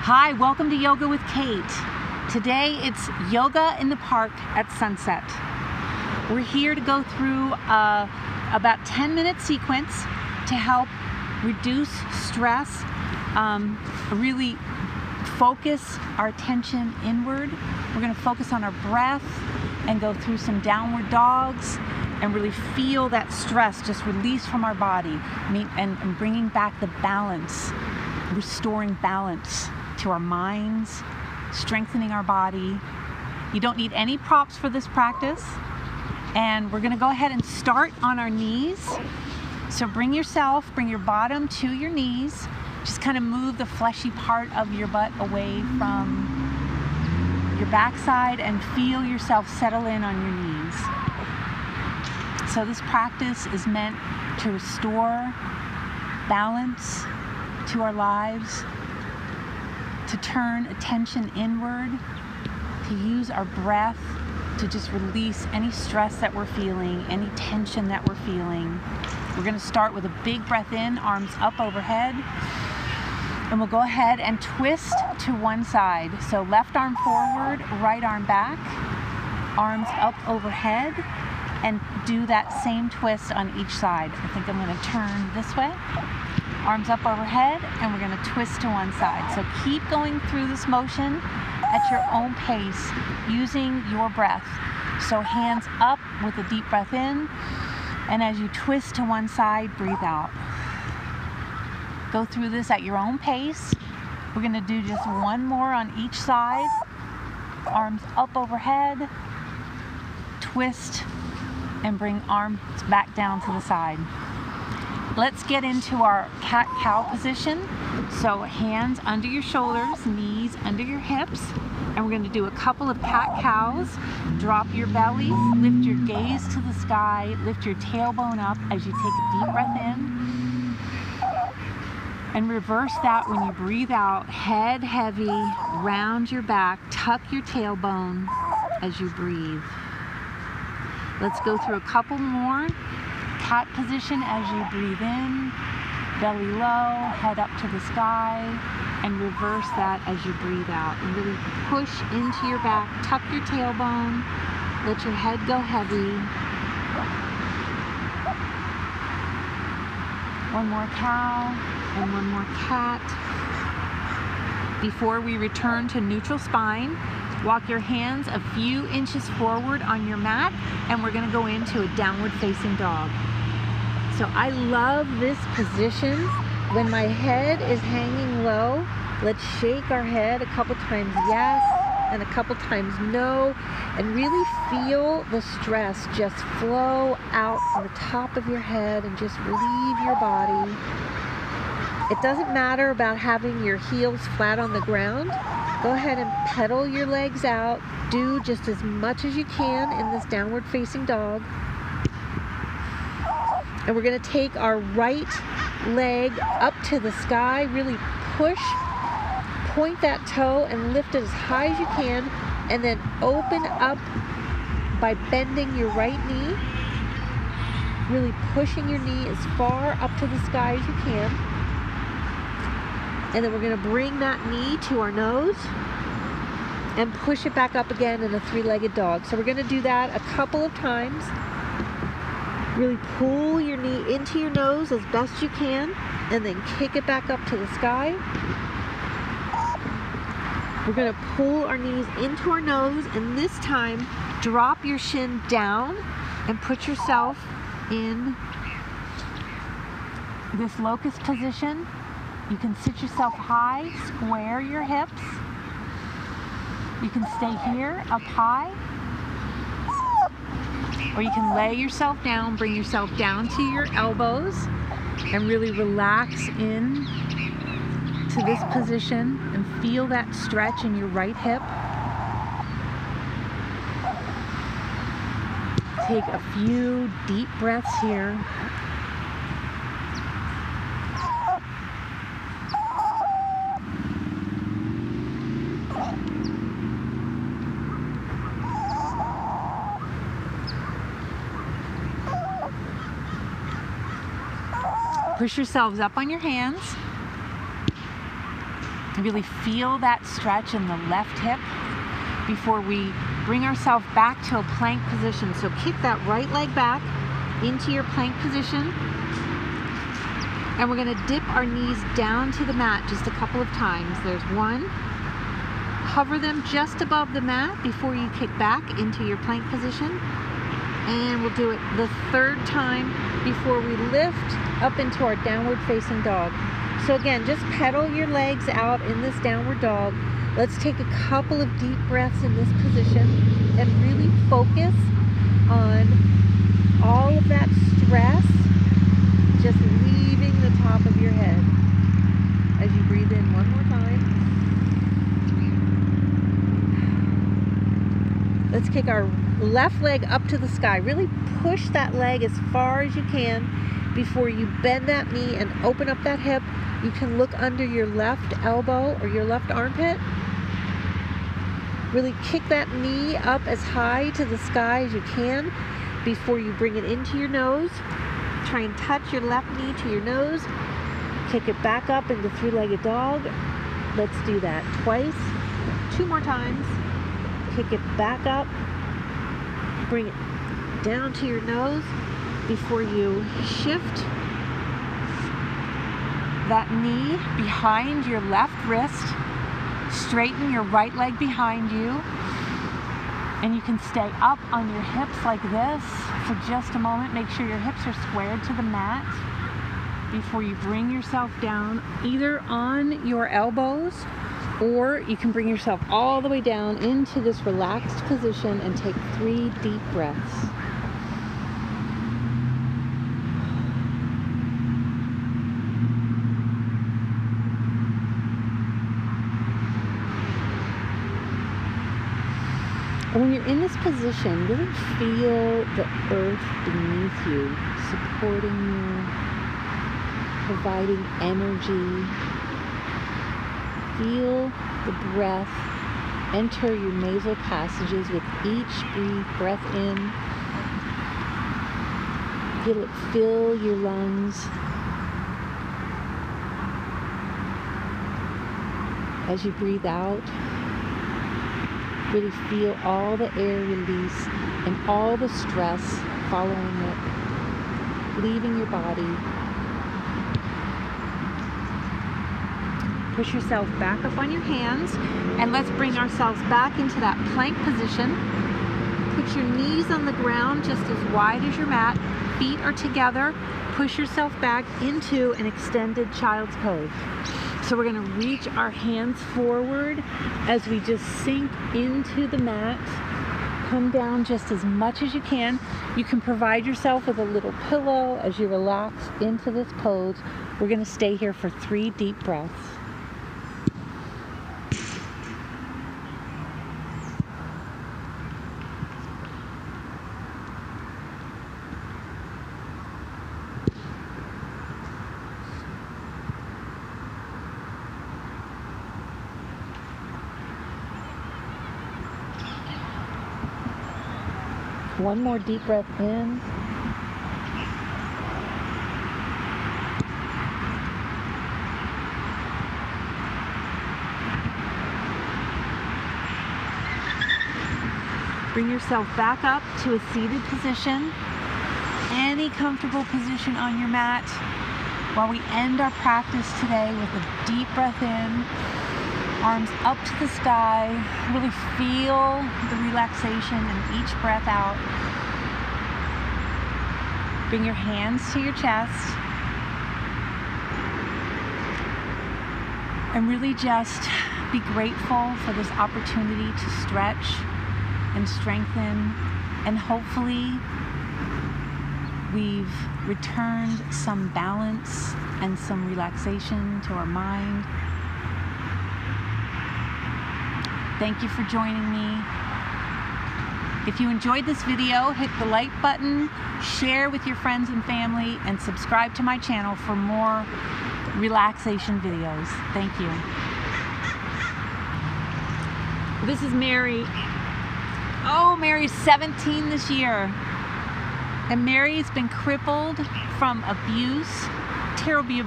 Hi, welcome to Yoga with Kate. Today it's yoga in the park at sunset. We're here to go through about 10-minute sequence to help reduce stress, really focus our attention inward. We're going to focus on our breath and go through some downward dogs and really feel that stress just release from our body and bringing back the balance, restoring balance to our minds, strengthening our body. You don't need any props for this practice. And we're going to go ahead and start on our knees. So bring your bottom to your knees. Just kind of move the fleshy part of your butt away from your backside and feel yourself settle in on your knees. So this practice is meant to restore balance to our lives, to turn attention inward, to use our breath to just release any stress that we're feeling, any tension that we're feeling. We're going to start with a big breath in, arms up overhead, and we'll go ahead and twist to one side. So left arm forward, right arm back, arms up overhead, and do that same twist on each side. I think I'm going to turn this way. Arms up overhead, and we're going to twist to one side. So keep going through this motion at your own pace using your breath. So hands up with a deep breath in, and as you twist to one side, breathe out. Go through this at your own pace. We're going to do just one more on each side. Arms up overhead, twist, and bring arms back down to the side. Let's get into our cat-cow position. So hands under your shoulders, knees under your hips, and we're going to do a couple of cat-cows. Drop your belly, lift your gaze to the sky, lift your tailbone up as you take a deep breath in, and reverse that when you breathe out. Head heavy, round your back, tuck your tailbone as you breathe. Let's go through a couple more. Cat position as you breathe in, belly low, head up to the sky, and reverse that as you breathe out. And really push into your back, tuck your tailbone, let your head go heavy. One more cow and one more cat. Before we return to neutral spine, walk your hands a few inches forward on your mat, and we're going to go into a downward facing dog. So I love this position. When my head is hanging low, let's shake our head a couple times yes and a couple times no, and really feel the stress just flow out from the top of your head and just leave your body. It doesn't matter about having your heels flat on the ground. Go ahead and pedal your legs out. Do just as much as you can in this downward facing dog. And we're going to take our right leg up to the sky, really push, point that toe and lift it as high as you can, and then open up by bending your right knee, really pushing your knee as far up to the sky as you can. And then we're going to bring that knee to our nose and push it back up again in a three-legged dog. So we're going to do that a couple of times. Really pull your knee into your nose as best you can, and then kick it back up to the sky. We're going to pull our knees into our nose, and this time drop your shin down and put yourself in this locust position. You can sit yourself high, square your hips. You can stay here up high, or you can lay yourself down, bring yourself down to your elbows, and really relax in to this position and feel that stretch in your right hip. Take a few deep breaths here. Push yourselves up on your hands. Really feel that stretch in the left hip before we bring ourselves back to a plank position. So kick that right leg back into your plank position. And we're going to dip our knees down to the mat just a couple of times. There's one. Hover them just above the mat before you kick back into your plank position. And we'll do it the third time before we lift up into our downward facing dog. So again, just pedal your legs out in this downward dog. Let's take a couple of deep breaths in this position and really focus on all of that stress just leaving the top of your head as you breathe in one more time. Let's kick our left leg up to the sky. Really push that leg as far as you can before you bend that knee and open up that hip. You can look under your left elbow or your left armpit. Really kick that knee up as high to the sky as you can before you bring it into your nose. Try and touch your left knee to your nose. Kick it back up into three-legged dog. Let's do that twice. 2 more times. Kick it back up. Bring it down to your nose before you shift that knee behind your left wrist. Straighten your right leg behind you. And you can stay up on your hips like this for just a moment. Make sure your hips are squared to the mat before you bring yourself down either on your elbows, or you can bring yourself all the way down into this relaxed position and take 3 deep breaths. And when you're in this position, really feel the earth beneath you, supporting you, providing energy. Feel the breath enter your nasal passages with each breath in. Feel it fill your lungs. As you breathe out, really feel all the air release and all the stress following it, leaving your body. Push yourself back up on your hands, and let's bring ourselves back into that plank position. Put your knees on the ground just as wide as your mat. Feet are together. Push yourself back into an extended child's pose. So we're going to reach our hands forward as we just sink into the mat. Come down just as much as you can. You can provide yourself with a little pillow as you relax into this pose. We're going to stay here for 3 deep breaths. One more deep breath in. Bring yourself back up to a seated position. Any comfortable position on your mat while we end our practice today with a deep breath in. Arms up to the sky. Really feel the relaxation in each breath out. Bring your hands to your chest. And really just be grateful for this opportunity to stretch and strengthen. And hopefully we've returned some balance and some relaxation to our mind. Thank you for joining me. If you enjoyed this video, hit the like button, share with your friends and family, and subscribe to my channel for more relaxation videos. Thank you. This is Mary. Oh, Mary's 17 this year. And Mary's been crippled from abuse, terrible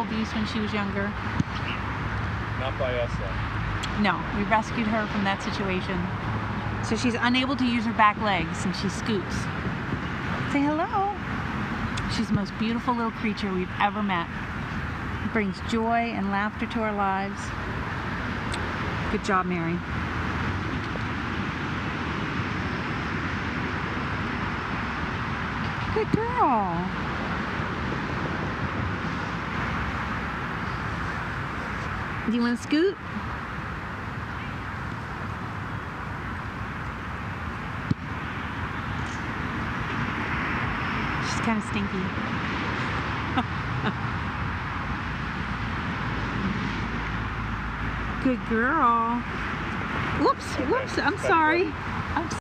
abuse when she was younger. not by us though. No, we rescued her from that situation. So she's unable to use her back legs and she scoots. Say hello. She's the most beautiful little creature we've ever met. Brings joy and laughter to our lives. Good job, Mary. Good girl. Do you want to scoot? She's kind of stinky. Good girl. Whoops, I'm sorry.